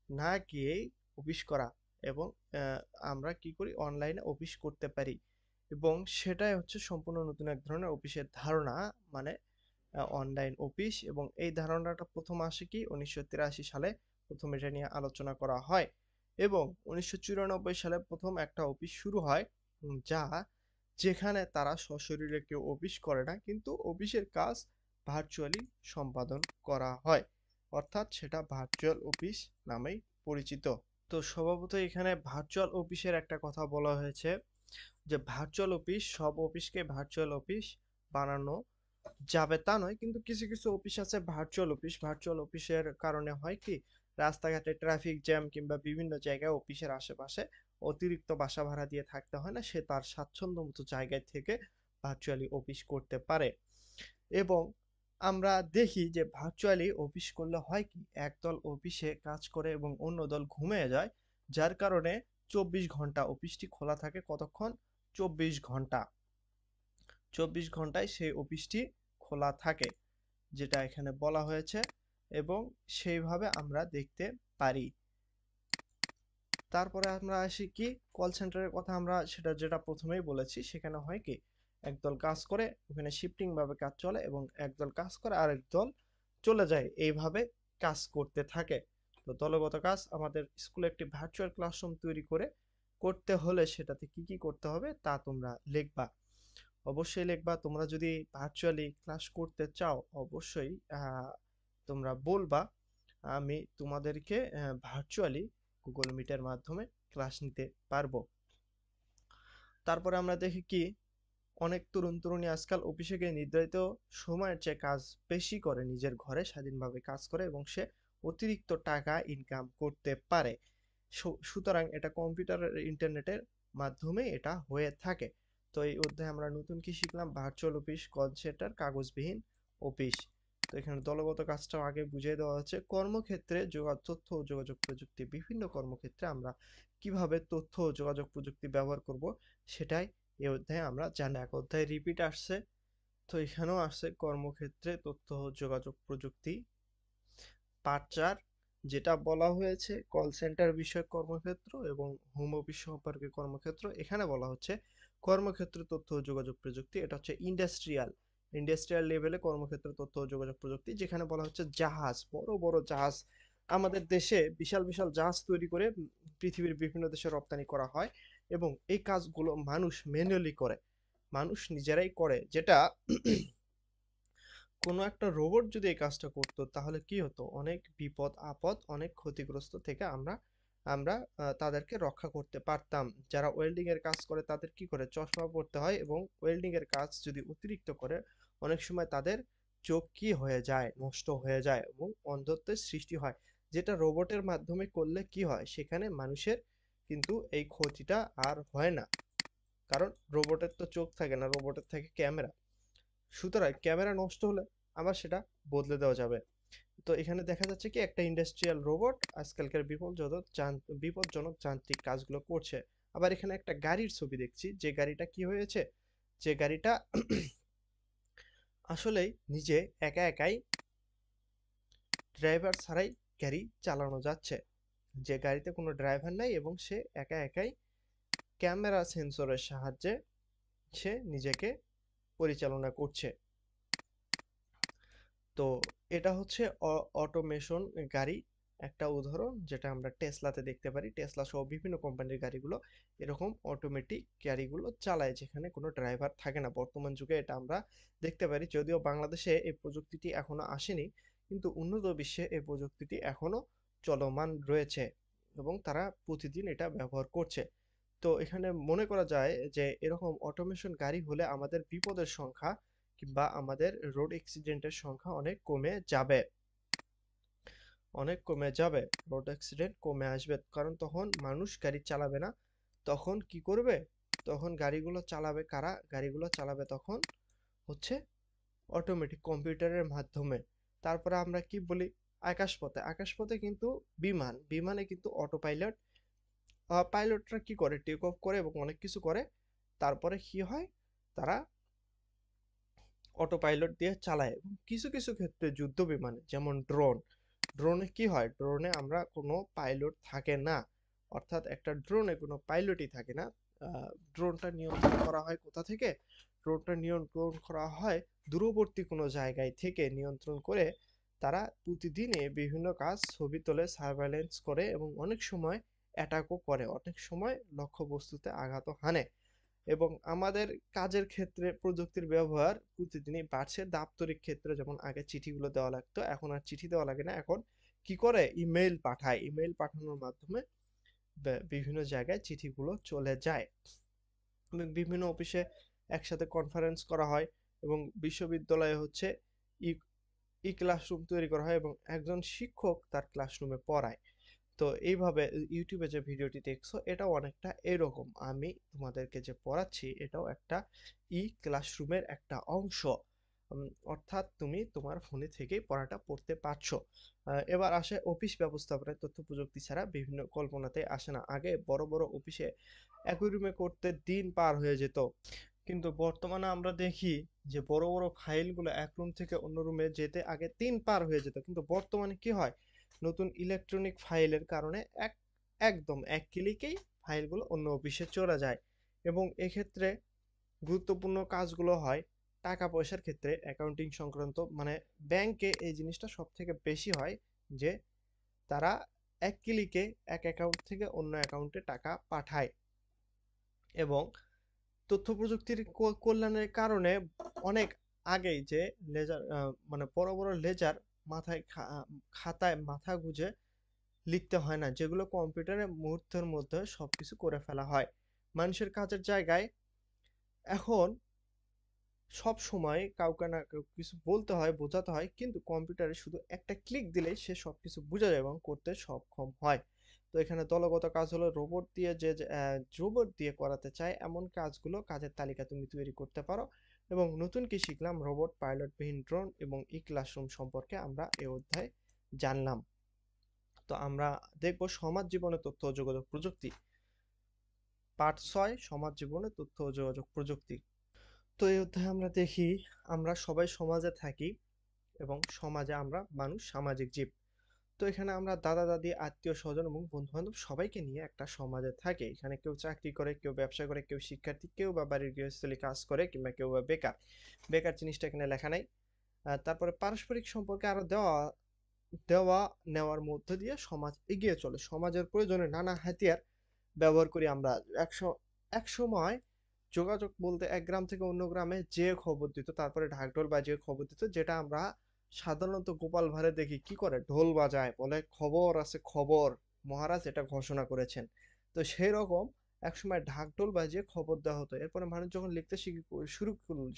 না গিয়েই অফিস করা এবং আমরা কি করি অনলাইনে অফিস করতে পারি এবং সেটাই হচ্ছে সম্পূর্ণ নতুন এক ধরনের অফিসের ধারণা মানে অনলাইন অফিস এবং এই ধারণাটা প্রথম আসে কি 1983 সালে প্রথম এটা নিয়ে আলোচনা করা হয় এবং 1994 সালে প্রথম একটা অফিস শুরু হয় যা যেখানে তারা সশরীরে কেউ অফিস করে না কিন্তু অফিসের কাজ ভার্চুয়ালি সম্পাদন করা হয় অর্থাৎ সেটা ভার্চুয়াল অফিস নামেই পরিচিত। তো স্বভাবত এখানে ভার্চুয়াল অফিসের একটা কথা বলা হয়েছে যে ভার্চুয়াল অফিস সব অফিসকে ভার্চুয়াল অফিস বানানো যাবে তা নয় কিন্তু কিছু কিছু অফিস আছে ভার্চুয়াল অফিস ভার্চুয়াল অফিসের কারণে হয় কি রাস্তাঘাটে ট্রাফিক জ্যাম কিংবা বিভিন্ন জায়গায় অফিসের আশেপাশে অতিরিক্ত বাসা ভাড়া দিয়ে থাকতে হয় না সে তার স্বাচ্ছন্দ্য মতো জায়গায় থেকে ভার্চুয়ালি অফিস করতে পারে এবং আমরা দেখি যে ভার্চুয়ালি অফিস করলে হয় কি একদল অফিসে কাজ করে এবং অন্য দল ঘুমিয়ে যায় যার কারণে 24 ঘন্টা অফিসটি খোলা থাকে কতক্ষণ 24 ঘন্টা 24 ঘন্টায় সেই অফিসটি খোলা থাকে যেটা এখানে বলা হয়েছে এবং সেইভাবে আমরা দেখতে পারি। তারপরে আমরা আসি কি কল সেন্টারের কথা আমরা সেটা যেটা প্রথমেই বলেছি সেখানে হয় কি একদল কাজ করে ওখানে শিফটিং ভাবে কাজ চলে এবং একদল কাজ করে আরেক দল চলে যায় এইভাবে কাজ করতে থাকে। তো দলগত কাজ আমাদের স্কুলে একটি ভার্চুয়াল ক্লাসরুম তৈরি করে করতে হলে সেটাতে কি কি করতে হবে তা তোমরা লিখবা অবশ্যই লিখবা তোমরা যদি ভার্চুয়ালি ক্লাস করতে চাও অবশ্যই তোমরা বলবা আমি তোমাদেরকে ভার্চুয়ালি গুগল মিটের মাধ্যমে ক্লাস নিতে পারবো। তারপরে আমরা দেখি কি অনেক তরুণ তরুণী আজকাল অফিসে গিয়ে নির্ধারিত সময়ের চেয়ে কাজ বেশি করে নিজের ঘরে স্বাধীনভাবে কাজ করে এবং সে অতিরিক্ত টাকা ইনকাম করতে পারে। সুতরাং এটা কম্পিউটারের ইন্টারনেটের মাধ্যমে এটা হয়ে থাকে। তো এই অধ্যায়ে আমরা নতুন কি শিখলাম ভার্চুয়াল অফিস কল সেন্টার কাগজবিহীন অফিস। তো এখানে দলগত কাজটাও আগে বুঝিয়ে দেওয়া হচ্ছে কর্মক্ষেত্রে তথ্য ও যোগাযোগ প্রযুক্তি বিভিন্ন কর্মক্ষেত্রে আমরা কিভাবে তথ্য ও যোগাযোগ প্রযুক্তি ব্যবহার করব সেটাই এই অধ্যায়ে আমরা জানি। এক অধ্যায় রিপিট আসছে তো এখানেও আসছে কর্মক্ষেত্রে তথ্য ও যোগাযোগ প্রযুক্তি পার্ট 4 যেটা বলা হয়েছে কল সেন্টার বিষয়ক কর্মক্ষেত্র এবং হোম অফিস সম্পর্কে কর্মক্ষেত্র এখানে বলা হচ্ছে কর্মক্ষেত্র তথ্য ও যোগাযোগ প্রযুক্তি এটা হচ্ছে ইন্ডাস্ট্রিয়াল লেভেলে কর্মক্ষেত্র তথ্য ও যোগাযোগ প্রযুক্তি যেখানে বলা হচ্ছে জাহাজ বড় বড় জাহাজ আমাদের দেশে বিশাল বিশাল জাহাজ তৈরি করে পৃথিবীর বিভিন্ন দেশে রপ্তানি করা হয় এবং এই কাজগুলো মানুষ ম্যানুয়ালি করে মানুষ নিজেরাই করে যেটা কোনো একটা রোবট যদি এই কাজটা করতো তাহলে কি হতো অনেক বিপদ আপদ অনেক ক্ষতিগ্রস্ত থেকে আমরা আমরা তাদেরকে রক্ষা করতে পারতাম। যারা ওয়েল্ডিং এর কাজ করে তাদের কি করে চশমা পরতে হয় এবং ওয়েল্ডিং এর কাজ যদি অতিরিক্ত করে অনেক সময় তাদের চোখ কি হয়ে যায় নষ্ট হয়ে যায় এবং অন্ধত্বের সৃষ্টি হয় যেটা রোবটের মাধ্যমে করলে কি হয় সেখানে মানুষের কিন্তু এই ক্ষতিটা আর হয় না কারণ রোবটের তো চোখ থাকে না রোবটের থাকে ক্যামেরা সুতরাং ক্যামেরা নষ্ট হলে আবার সেটা বদলে দেওয়া যাবে। তো এখানে দেখা যাচ্ছে কি একটা ইন্ডাস্ট্রিয়াল রোবট আজকালকার বিপজ্জনক যান্ত্রিক কাজগুলো করছে। আবার এখানে একটা গাড়ির ছবি দেখছি যে গাড়িটা কি হয়েছে যে গাড়িটা আসলেই নিজে একা একাই ড্রাইভার ছাড়াই গাড়ি চালানো যাচ্ছে যে গাড়িতে কোনো ড্রাইভার নাই এবং সে একা একাই ক্যামেরা সেন্সরের সাহায্যে সে নিজেকে পরিচালনা করছে। তো এটা হচ্ছে অটোমেশন গাড়ি একটা উদাহরণ যেটা আমরা টেসলাতে দেখতে পারি টেসলা সহ বিভিন্ন কোম্পানির গাড়িগুলো এরকম অটোমেটিক গাড়িগুলো চালায় যেখানে কোনো ড্রাইভার থাকে না বর্তমান যুগে এটা আমরা দেখতে পারি যদিও বাংলাদেশে এই প্রযুক্তিটি এখনো আসেনি কিন্তু উন্নত বিশ্বে এই প্রযুক্তিটি এখনো চলমান রয়েছে এবং তারা প্রতিদিন এটা ব্যবহার করছে। তো এখানে মনে করা যায় যে এরকম অটোমেশন গাড়ি হলে আমাদের বিপদের সংখ্যা কিংবা আমাদের রোড অ্যাক্সিডেন্টের সংখ্যা অনেক কমে যাবে রোড অ্যাক্সিডেন্ট কমে আসবে কারণ তখন মানুষ গাড়ি চালাবে না তখন কি করবে তখন গাড়িগুলো চালাবে কারা গাড়িগুলো চালাবে তখন হচ্ছে অটোমেটিক কম্পিউটারের মাধ্যমে। তারপরে আমরা কি বলি আকাশপথে কিন্তু বিমানে কিন্তু অটো পাইলটরা কি করে টেক অফ করে এবং অনেক কিছু করে তারপরে কি হয় তারা অটো পাইলট দিয়ে চালায় এবং কিছু কিছু ক্ষেত্রে যুদ্ধ বিমানে যেমন ড্রোনে কি হয়, ড্রোনে আমরা কোনো পাইলট থাকে না, অর্থাৎ একটা ড্রোনে কোনো পাইলটই থাকে না। ড্রোনটা নিয়ন্ত্রণ করা হয় কোথা থেকে? ড্রোনটা নিয়ন্ত্রণ করা হয় দূরবর্তী কোনো জায়গায় থেকে নিয়ন্ত্রণ করে। তারা প্রতিদিনে বিভিন্ন কাজ ছবি তোলে, সার্ভেইলেন্স করে এবং অনেক সময় অ্যাটাকও করে, অনেক সময় লক্ষ্যবস্তুতে আঘাতও হানে। এবং আমাদের কাজের ক্ষেত্রে প্রযুক্তির ব্যবহার প্রতিদিনই বাড়ছে। দাপ্তরিক ক্ষেত্রে যেমন আগে চিঠিগুলো দেওয়া লাগতো, এখন আর চিঠি দেওয়া লাগে না। এখন কি করে, ইমেইল পাঠায়, ইমেইল পাঠানোর মাধ্যমে বিভিন্ন জায়গায় চিঠিগুলো চলে যায়। এবং বিভিন্ন অফিসে একসাথে কনফারেন্স করা হয় এবং বিশ্ববিদ্যালয়ে হচ্ছে ই ই ক্লাসরুম তৈরি করা হয় এবং একজন শিক্ষক তার ক্লাসরুমে পড়ায়। তো এইভাবে ইউটিউবে যে ভিডিওটি দেখছো এটাও অনেকটা এরকম, আমি তোমাদেরকে যে পড়াচ্ছি এটাও একটা ক্লাসরুমের একটা অংশ। অর্থাৎ তুমি তোমার ফোনে থেকেই পড়াটা পড়তে পারছো। এবার আসে অফিস ব্যবস্থাপনায় তথ্য প্রযুক্তি ছাড়া বিভিন্ন কল্পনাতে আসে না। আগে বড় বড় অফিসে একই রুমে করতে দিন পার হয়ে যেত, কিন্তু বর্তমানে আমরা দেখি যে বড় বড় ফাইলগুলো এক রুম থেকে অন্য রুমে যেতে আগে দিন পার হয়ে যেত, কিন্তু বর্তমানে কি হয়, নতুন ইলেকট্রনিক ফাইলের কারণে একদম এক ক্লিকেই ফাইলগুলো অন্য অফিসে চলে যায়। এবং এক্ষেত্রে গুরুত্বপূর্ণ কাজগুলো হয় টাকা পয়সার ক্ষেত্রে, অ্যাকাউন্টিং সংক্রান্ত, মানে ব্যাংকে এই জিনিসটা সব থেকে বেশি হয় যে তারা এক ক্লিকে এক অ্যাকাউন্ট থেকে অন্য অ্যাকাউন্টে টাকা পাঠায়। এবং তথ্য প্রযুক্তির কল্যাণের কারণে অনেক আগেই যে লেজার, মানে বড় বড় লেজার মাথায় খাতায় মাথা গুঁজে লিখতে হয় না, যেগুলো কম্পিউটারে মুহূর্তের মধ্যে সবকিছু করে ফেলা হয়। মানুষের কাজের জায়গায় এখন সব সময় কাউকে না কাউকে কিছু বলতে হয়, বোঝাতে হয়, কিন্তু কম্পিউটারে শুধু একটা ক্লিক দিলেই সে সবকিছু বুঝে যায় এবং করতে সক্ষম হয়। তো এখানে দলগত কাজ হলো রোবট দিয়ে, যে রোবট দিয়ে করাতে চায় এমন কাজগুলো, কাজের তালিকা তুমি তৈরি করতে পারো। এবং নতুন কি শিখলাম, রোবট, পাইলটবিহীন ড্রোন এবং ই ক্লাসরুম সম্পর্কে আমরা এই অধ্যায়ে জানলাম। তো আমরা দেখব সমাজ জীবনে তথ্য ও যোগাযোগ প্রযুক্তি, পার্ট 6, সমাজ জীবনে তথ্য ও যোগাযোগ প্রযুক্তি। তো এই অধ্যায়ে আমরা দেখি, আমরা সবাই সমাজে থাকি এবং সমাজে আমরা মানুষ, সামাজিক জীব। তো এখানে আমরা দাদা দাদি, আত্মীয় স্বজন এবং বন্ধু বান্ধব সবাইকে নিয়ে একটা সমাজে থাকে। এখানে কেউ চাকরি করে, কেউ ব্যবসা করে, কেউ শিক্ষার্থী, কেউ বা বাড়ির গৃহস্থলী কাজ করে, কিংবা কেউ বা বেকার। বেকার জিনিসটা এখানে লেখা নাই। তারপরে পারস্পরিক সম্পর্কে আরো দেওয়া দেওয়া নেওয়ার মধ্য দিয়ে সমাজ এগিয়ে চলে। সমাজের প্রয়োজনে নানা হাতিয়ার ব্যবহার করি আমরা। এক সময় যোগাযোগ বলতে এক গ্রাম থেকে অন্য গ্রামে যে খবর দিত, তারপরে ঢাকঢোল বাজিয়ে খবর দিত, যেটা আমরা সাধারণত গোপাল ভাঁড়ে দেখি কি করে, ঢোল বাজায়, বলে খবর আছে খবর, মহারাজ এটা ঘোষণা করেছেন। তো সেই রকম একসময় ঢাকঢোল বাজিয়ে খবর দেওয়া হতো। এরপরে মানুষ যখন লিখতে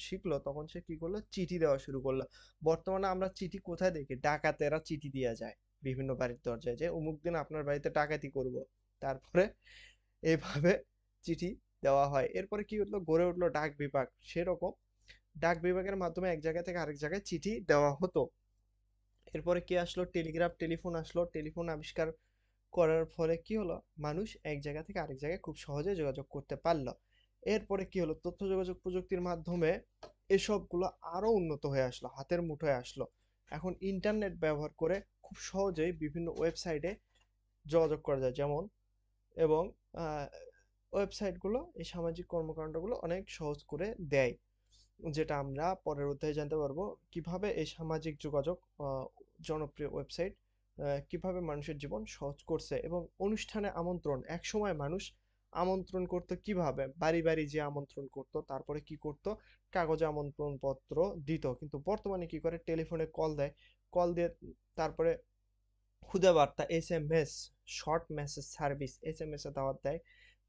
শিখলো তখন সে কি করলো, চিঠি দেওয়া শুরু করলো। বর্তমানে আমরা চিঠি কোথায় দেখি, ডাকাতেরা চিঠি দিয়ে যায় বিভিন্ন বাড়ির দরজায়, যে অমুক দিন আপনার বাড়িতে ডাকাতি করব, তারপরে এইভাবে চিঠি দেওয়া হয়। এরপরে কি হলো, গড়ে উঠলো ডাক বিভাগ। সেরকম ডাক বিভাগের মাধ্যমে এক জায়গা থেকে আরেক জায়গায় চিঠি দেওয়া হতো। এরপরে কি আসলো, টেলিগ্রাফ, টেলিফোন আসলো। টেলিফোন আবিষ্কার করার ফলে কি হলো, মানুষ এক জায়গা থেকে আরেক জায়গায় খুব সহজে যোগাযোগ করতে পারলো। এরপরে কি হলো, তথ্য যোগাযোগ প্রযুক্তির মাধ্যমে এসবগুলো আরো উন্নত হয়ে আসলো, হাতের মুঠোয় আসলো। এখন ইন্টারনেট ব্যবহার করে খুব সহজেই বিভিন্ন ওয়েবসাইটে যোগাযোগ করা যায়, যেমন, এবং ওয়েবসাইটগুলো এই সামাজিক কর্মকাণ্ডগুলো অনেক সহজ করে দেয়, যেটা আমরা পরের অধ্যায়ে জানতে পারবো কিভাবে এই সামাজিক যোগাযোগ, জনপ্রিয় ওয়েবসাইট কিভাবে মানুষের জীবন সহজ করছে। এবং অনুষ্ঠানে আমন্ত্রণ, এক সময় মানুষ আমন্ত্রণ করতো কিভাবে, বাড়ি বাড়ি যে আমন্ত্রণ করতো, তারপরে কি করতো, কাগজে আমন্ত্রণ পত্র দিত, কিন্তু বর্তমানে কি করে, টেলিফোনে কল দেয়, কল দিয়ে তারপরে খুদে বার্তা, SMS, short message service, SMS এ দাওয়াত দেয়,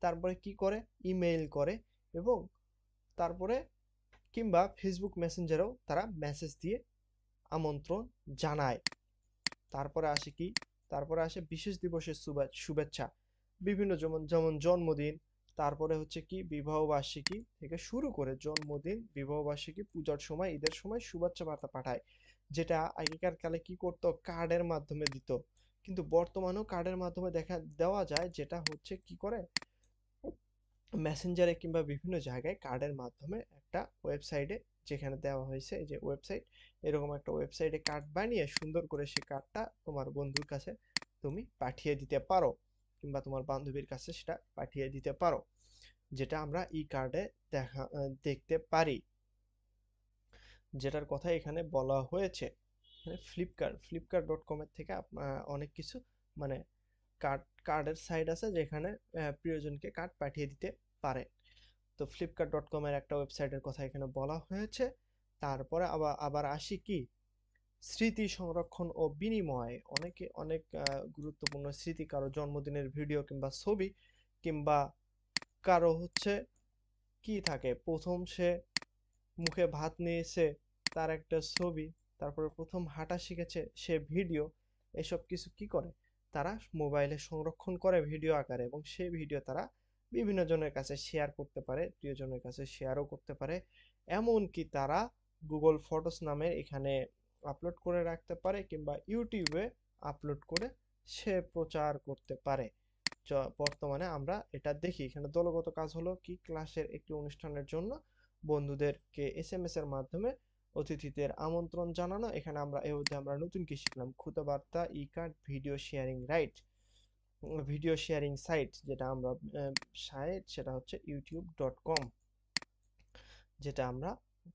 তারপরে কি করে, ইমেইল করে, এবং তারপরে কিংবা ফেসবুক মেসেঞ্জারেও তারা মেসেজ দিয়ে আমন্ত্রণ জানায়। তারপরে আসে কি, তারপরে আসে বিশেষ দিবসের শুভেচ্ছা, বিভিন্ন যেমন যেমন জন্মদিন, তারপরে হচ্ছে কি বিবাহ বার্ষিকী থেকে শুরু করে জন্মদিন, বিবাহ বার্ষিকী, পূজার সময়, ঈদের সময় শুভেচ্ছা বার্তা পাঠায়, যেটা আগেকার কালে কি করতো, কার্ডের মাধ্যমে দিত, কিন্তু বর্তমানেও কার্ডের মাধ্যমে দেওয়া যায়, যেটা হচ্ছে কি করে, মেসেঞ্জারে কিংবা বিভিন্ন জায়গায় কার্ডের মাধ্যমে একটা ওয়েবসাইটে যেখানে দেওয়া হয়েছে এই যে ওয়েবসাইট, এরকম একটা ওয়েবসাইটে কার্ড বানিয়ে সুন্দর করে সেই কার্ডটা তোমার বন্ধুর কাছে তুমি পাঠিয়ে দিতে পারো, কিংবা তোমার বান্ধবীর কাছে সেটা পাঠিয়ে দিতে পারো, যেটা আমরা ই কার্ডে দেখতে পারি, যেটার কথা এখানে বলা হয়েছে। এখানে ফ্লিপকার্ট.com এর থেকে অনেক কিছু মানে কার্ডের সাইট আছে যেখানে প্রিয়জনকে কার্ড পাঠিয়ে দিতে পারে। তো ফ্লিপকার্ট.com এর একটা ওয়েবসাইটের কথা এখানে বলা হয়েছে। তারপরে আবার আসি কি, স্মৃতি সংরক্ষণ ও বিনিময়। অনেকে অনেক গুরুত্বপূর্ণ স্মৃতি, কারো জন্মদিনের ভিডিও কিংবা ছবি, কিংবা কারো হচ্ছে কি থাকে, প্রথম সে মুখে ভাত নিয়েছে তার একটা ছবি, তারপরে প্রথম হাঁটা শিখেছে সে ভিডিও, এসব কিছু কি করে তারা মোবাইলে সংরক্ষণ করে ভিডিও আকারে, এবং সেই ভিডিও তারা বিভিন্ন জনের কাছে শেয়ার করতে পারে, প্রিয়জনের কাছে শেয়ারও করতে পারে। এমনকি তারা গুগল ফটোস নামে এখানে আপলোড করে রাখতে পারে, কিংবা ইউটিউবে আপলোড করে সে প্রচার করতে পারে। বর্তমানে আমরা এটা দেখি। এখানে দলগত কাজ হলো কি, ক্লাসের একটি অনুষ্ঠানের জন্য বন্ধুদেরকে এসএমএস এর মাধ্যমে অতিথিদের আমন্ত্রণ জানানো। এখানে আমরা এই অধ্যায়ে আমরা নতুন কি শিখলাম, ক্ষুদ্রবার্তা, e card, video sharing right, video sharing site, যেটা আমরা সাইট সেটা হচ্ছে youtube.com, যেটা আমরা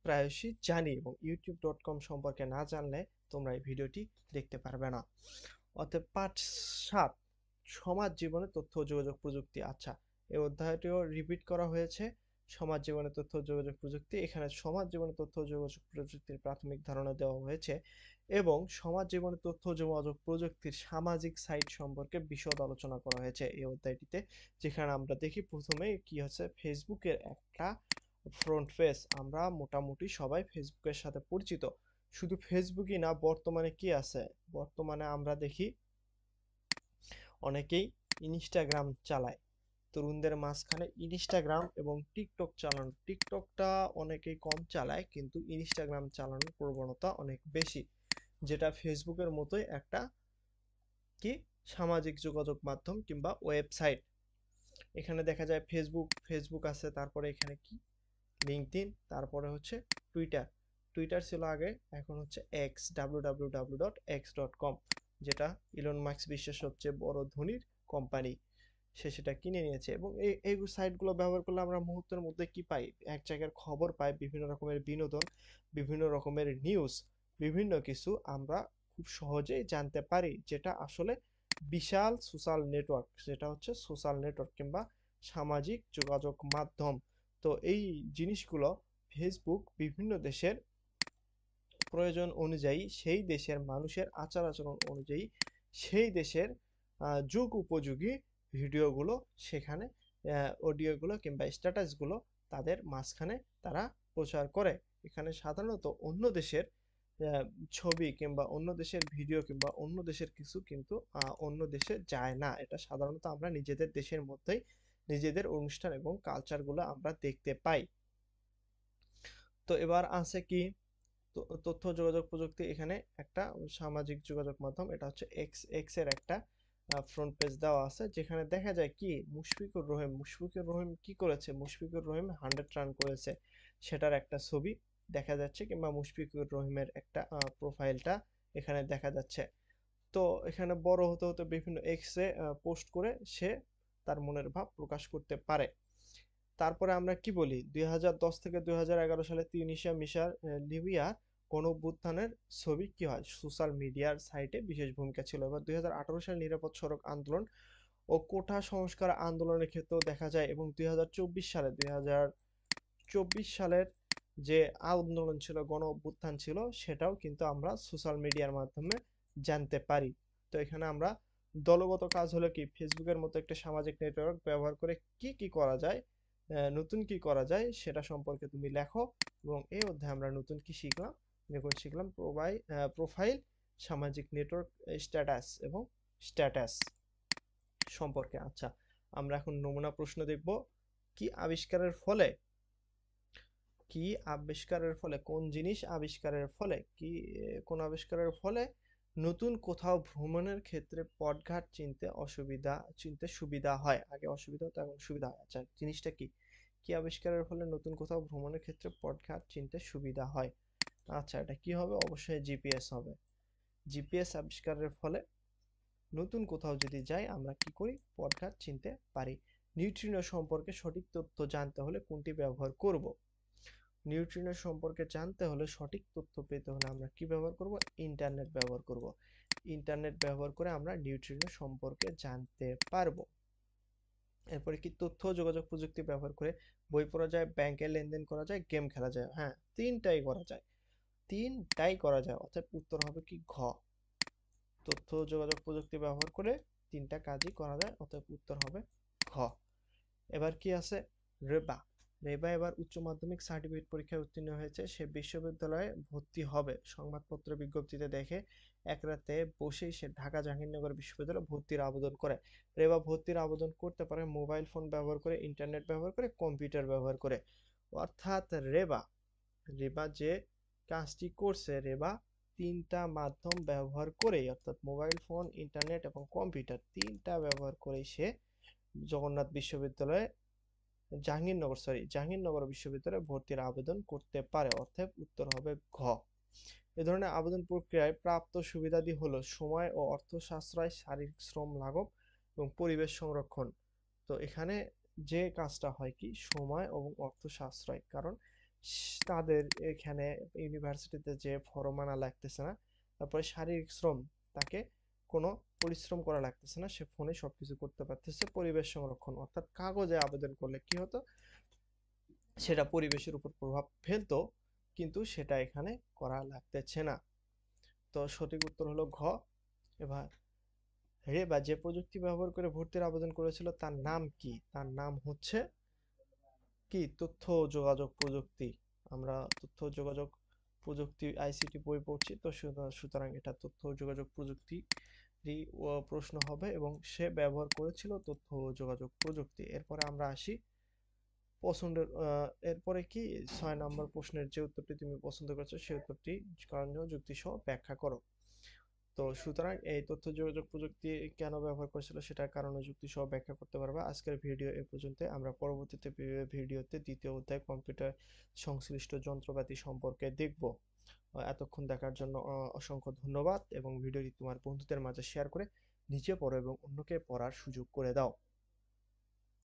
প্রায়শই জানি, এবং youtube.com সম্পর্কে না জানলে তোমরা এই ভিডিওটি দেখতে পারবে না। অতএব পাঠ 7, সমাজ জীবনে তথ্য ও যোগাযোগ প্রযুক্তি। আচ্ছা, এই অধ্যায়টিও রিপিট করা হয়েছে, সমাজ জীবনে তথ্য ও যোগাযোগ প্রযুক্তি। এখানে সমাজ জীবনে তথ্য ও যোগাযোগ প্রযুক্তির প্রাথমিক ধারণা দেওয়া হয়েছে, এবং সমাজ জীবনে তথ্য ও যোগাযোগ প্রযুক্তির সামাজিক সাইট সম্পর্কে বিশদ আলোচনা করা হয়েছে এই অধ্যায়টিতে। যেখানে আমরা দেখি প্রথমে কি হচ্ছে, ফেসবুকের একটা ফ্রন্ট পেজ। আমরা মোটামুটি সবাই ফেসবুকের সাথে পরিচিত। শুধু ফেসবুকই না, বর্তমানে কি আছে, বর্তমানে আমরা দেখি অনেকেই ইনস্টাগ্রাম চালায়। তরুণদের মাঝখানে ইনস্টাগ্রাম এবং টিকটক চালানো, টিকটকটা অনেকেই কম চালায়, কিন্তু ইনস্টাগ্রাম চালানোর প্রবণতা অনেক বেশি, যেটা ফেসবুকের মতোই একটা কি সামাজিক যোগাযোগ মাধ্যম কিংবা ওয়েবসাইট। এখানে দেখা যায় ফেসবুক আছে, তারপরে এখানে কি লিঙ্কডইন, তারপরে হচ্ছে টুইটার। টুইটার ছিল আগে, এখন হচ্ছে এক্স, www.x.com, যেটা ইলন মাস্ক বিশ্বের সবচেয়ে বড় ধনীর কোম্পানি, সে সেটা কিনে নিয়েছে। এবং এই সাইটগুলো ব্যবহার করলে আমরা মুহূর্তের মধ্যে কি পাই, এক জায়গার খবর পাই, বিভিন্ন রকমের বিনোদন, বিভিন্ন রকমের নিউজ, বিভিন্ন কিছু আমরা খুব সহজেই জানতে পারি, যেটা আসলে বিশাল সোশ্যাল নেটওয়ার্ক, সেটা হচ্ছে সোশ্যাল নেটওয়ার্ক কিংবা সামাজিক যোগাযোগ মাধ্যম। তো এই জিনিসগুলো ফেসবুক বিভিন্ন দেশের প্রয়োজন অনুযায়ী, সেই দেশের মানুষের আচার আচরণ অনুযায়ী, সেই দেশের যুগ উপযোগী ভিডিওগুলো সেখানে, অডিওগুলো কিংবা স্ট্যাটাসগুলো তাদের মাঝখানে তারা প্রচার করে। এখানে সাধারণত অন্য দেশের ছবি কিংবা অন্য দেশের ভিডিও কিংবা অন্য দেশের কিছু কিন্তু অন্য দেশে যায় না। এটা সাধারণত আমরা নিজেদের দেশের মধ্যেই নিজেদের অনুষ্ঠান এবং কালচারগুলো আমরা দেখতে পাই। তো এবার আছে কি, তথ্য যোগাযোগ প্রযুক্তি। এখানে একটা সামাজিক যোগাযোগ মাধ্যম, এটা হচ্ছে এক্স এর একটা ফ্রন্ট পেজ দেওয়া আছে, যেখানে দেখা যায় কি মুশফিকুর রহিম কি করেছে, মুশফিকুর রহিম 100 রান করেছে, সেটার একটা ছবি দেখা যাচ্ছে, কিংবা মুশফিকুর রহিমের একটা প্রোফাইলটা এখানে দেখা যাচ্ছে। তো এখানে বড় হতে হতে বিভিন্ন এক্সে পোস্ট করে সে তার মনের ভাব প্রকাশ করতে পারে। তারপরে আমরা কি বলি, 2010 থেকে 2011 সালে তিউনিসিয়া মিশর লিবিয়া গণঅভ্যুত্থানের ছবি কি হয়, সোশ্যাল মিডিয়ার সাইটে বিশেষ ভূমিকা ছিল। এবার 2018 সালে নিরাপদ সড়ক আন্দোলন ও কোটা সংস্কার আন্দোলনের ক্ষেত্রেও দেখা যায়, এবং 2024 সালের যে আন্দোলন ছিল, গণ অভ্যুত্থান ছিল, সেটাও কিন্তু আমরা সোশ্যাল মিডিয়ার মাধ্যমে জানতে পারি। তো এখানে আমরা দলগত কাজ হলো কি, ফেসবুকের মতো একটা সামাজিক নেটওয়ার্ক ব্যবহার করে কি কি করা যায়, নতুন কি করা যায় সেটা সম্পর্কে তুমি লেখো। এবং এই অধ্যায়ে আমরা নতুন কি শিখলাম, দেখুন শিখলাম প্রোফাইল, সামাজিক নেটওয়ার্ক, স্ট্যাটাস এবং স্ট্যাটাস সম্পর্কে। আচ্ছা, আমরা এখন নমুনা প্রশ্ন দেখব। কি আবিষ্কারের ফলে, কোন জিনিস আবিষ্কারের ফলে, কোন আবিষ্কারের ফলে নতুন কোথাও ভ্রমণের ক্ষেত্রে পথঘাট চিনতে সুবিধা হয়, আগে অসুবিধা হতো এখন সুবিধা হয়। আচ্ছা, জিনিসটা কি, কি আবিষ্কারের ফলে নতুন কোথাও ভ্রমণের ক্ষেত্রে পথঘাট চিনতে সুবিধা হয়? আচ্ছা, এটা কি হবে? অবশ্যই জিপিএস হবে। জিপিএস আবিষ্কারের ফলে নতুন কোথাও যদি যাই আমরা কি করি? পথঘাট চিনতে পারি। নিউট্রিনো সম্পর্কে সঠিক তথ্য জানতে হলে কোনটি ব্যবহার করব? নিউট্রিনো সম্পর্কে জানতে হলে সঠিক তথ্য পেতে হলে আমরা কি ব্যবহার করব? ইন্টারনেট ব্যবহার করব। ইন্টারনেট ব্যবহার করে আমরা নিউট্রিনো সম্পর্কে জানতে পারবো। এরপরে কি তথ্য ও যোগাযোগ প্রযুক্তি ব্যবহার করে বই পড়া যায়, ব্যাংকে লেনদেন করা যায়, গেম খেলা যায়? হ্যাঁ, তিনটাই করা যায়। তিনটাই করা যায়, অর্থাৎ উত্তর হবে কি ঘ। তথ্য ও যোগাযোগ প্রযুক্তি ব্যবহার করে তিনটা কাজই করা যায়, অতএব উত্তর হবে ঘ। এবার কি আছে? রেবা। রেবা এবার উচ্চ মাধ্যমিক সার্টিফিকেট পরীক্ষায় উত্তীর্ণ হয়েছে, সে বিশ্ববিদ্যালয়ে ভর্তি হবে। সংবাদপত্র বিজ্ঞপ্তিতে দেখে এক রাতে বসেই সে ঢাকা জাহাঙ্গীরনগর বিশ্ববিদ্যালয়ে ভর্তির আবেদন করে। রেবা ভর্তির আবেদন করতে পারে মোবাইল ফোন ব্যবহার করে, ইন্টারনেট ব্যবহার করে, কম্পিউটার ব্যবহার করে। অর্থাৎ রেবা রেবা যে কাজটি করছে, রেবা তিনটা মাধ্যম ব্যবহার করেই, অর্থাৎ মোবাইল ফোন, ইন্টারনেট এবং কম্পিউটার তিনটা ব্যবহার করেই সে জগন্নাথ বিশ্ববিদ্যালয়ে জাহাঙ্গীরনগর বিশ্ববিদ্যালয়ে ভর্তির আবেদন করতে পারে, অর্থাৎ উত্তর হবে ঘ। এ ধরনের আবেদন প্রক্রিয়ায় প্রাপ্ত সুবিধাদি হলো সময় ও অর্থ সাশ্রয়, শারীরিক শ্রম লাঘব এবং পরিবেশ সংরক্ষণ। তো এখানে যে কাজটা হয় কি, সময় এবং অর্থ সাশ্রয়, কারণ তাদের এখানে ইউনিভার্সিটিতে যে ফর্ম আনা লাগতেছে না, তারপরে শারীরিক শ্রম, তাকে কোনো পরিশ্রম করা লাগতেছে না, সে ফোনে সবকিছু করতে পারতেছে। পরিবেশ সংরক্ষণ, অর্থাৎ কাগজে আবেদন করলে কি হতো, সেটা পরিবেশের উপর প্রভাব ফেলতো, কিন্তু সেটা এখানে করা লাগতেছে না। তো সঠিক উত্তর হলো ঘ। এবার রেবা যে প্রযুক্তি ব্যবহার করে ভর্তির আবেদন করেছিল তার নাম কি? তার নাম হচ্ছে কি? তথ্য ও যোগাযোগ প্রযুক্তি। আমরা তথ্য ও যোগাযোগ প্রযুক্তি আইসিটি বই পড়ছি, তো সুতরাং এটা তথ্য ও যোগাযোগ প্রযুক্তি প্রশ্ন হবে, এবং সে ব্যবহার করেছিল তথ্য ও যোগাযোগ প্রযুক্তি। এরপরে আমরা আসি পছন্দের এরপরে কি 6 নম্বর প্রশ্নের যে উত্তরটি তুমি পছন্দ করেছো সেই উত্তরটি কারণ যুক্তি সহ ব্যাখ্যা করো। তো সুতরাং এই তথ্য যোগাযোগ প্রযুক্তি কেন ব্যবহার করেছিল সেটার কারণ ও যুক্তি সহ ব্যাখ্যা করতে পারবে। আজকের ভিডিও এ পর্যন্ত। আমরা পরবর্তীতে ভিডিওতে দ্বিতীয় অধ্যায় কম্পিউটার সংশ্লিষ্ট যন্ত্রপাতি সম্পর্কে দেখব। এতক্ষণ দেখার জন্য অসংখ্য ধন্যবাদ, এবং ভিডিওটি তোমার বন্ধুদের মাঝে শেয়ার করে নিজে পড়ো এবং অন্যকে পড়ার সুযোগ করে দাও।